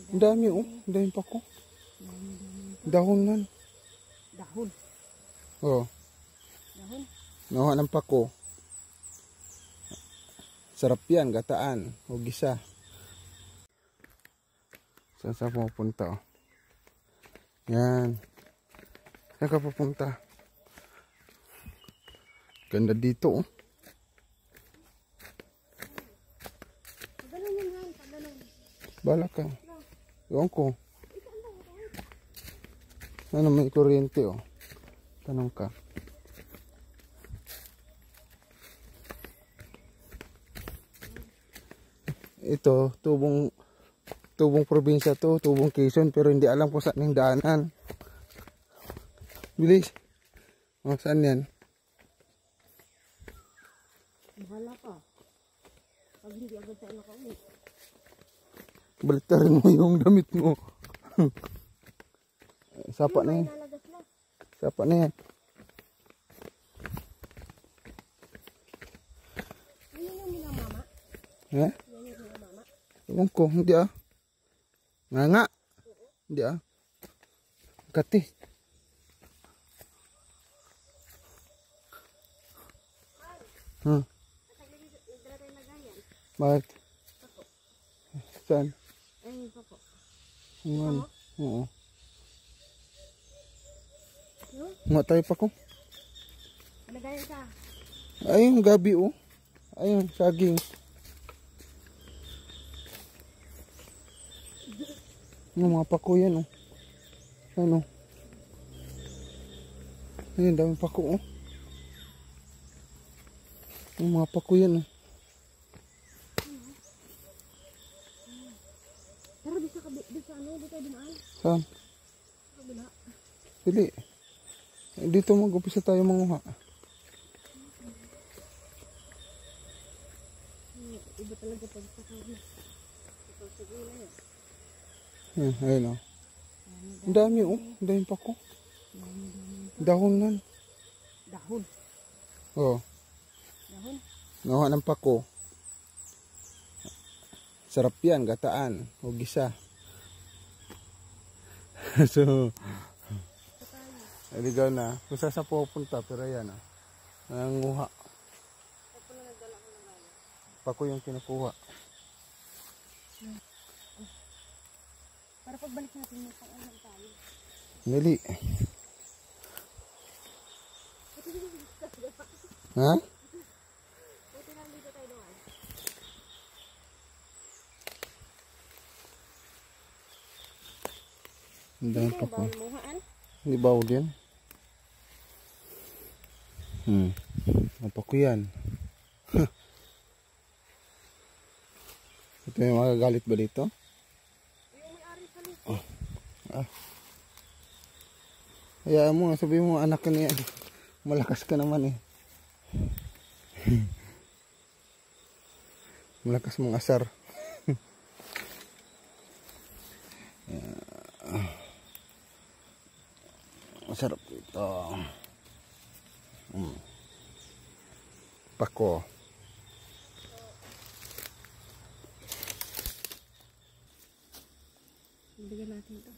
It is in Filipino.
Ang dami oh. Ang dami pa ko. Dahonan. Dahon. Oh. Dahon. Nakuha ng pako. Sarap yan, gataan o gisa. Saan sa pupunta oh? Yan. Saan ka pupunta? Ganda dito oh. Bala ka. Ewan ko. Ano may kuryente oh. Tanong ka. Ito, tubong probinsya to, tubong Quezon, pero hindi alam kung saan yung daanan. Bilis. Oh, saan yan? Bahala ka. Pag hindi agad tayo nakauwi. Baliktarin mo yung damit mo. Sapa na yan. Sapa na yan. Ano yung minamama? Ha? Ewan ko, hindi ah. Nga. Hindi ah. Kati. Bakit? Saan? Ayun po po. Ano? Oo. Nga tayo pa ko. Nagayan ka. Ayun, gabi oh. Ayun, saging. Ano, mga pako yan oh. Ano? Ayun, dami pako oh. Yung mga pako yan oh. Pero di sa ano, di tayo dumaan. Saan? Kabila. Dili. Dito mag-upisa tayo manguha. Iba talaga pag sa kawin. Ipag sa gila yan. Ayun oh. Ang dami oh. Ang dami pako. Dahonan. Dahon. Oh. Dahon. Nakuha ng pako. Sarap yan, gataan o gisa. So, aligaw na. Kung saan sa pupunta, pero yan ah. Nanguha. Pako yung kinukuha. Para pagbalik natin mo pang ulang tayo. Dali. Ha? Buti lang dito tayo doon. Ang dami pa ko. Bawal muhaan. Hindi bawal yan. Apa ko yan? Ito yung magagalit ba dito? Yung may-ari sa lito. Oh. Hayaan mo, sabihin mo anak ka niya. Malakas ka naman eh. Malakas mong asar. Masarap ito. Pako. Bigyan natin ito.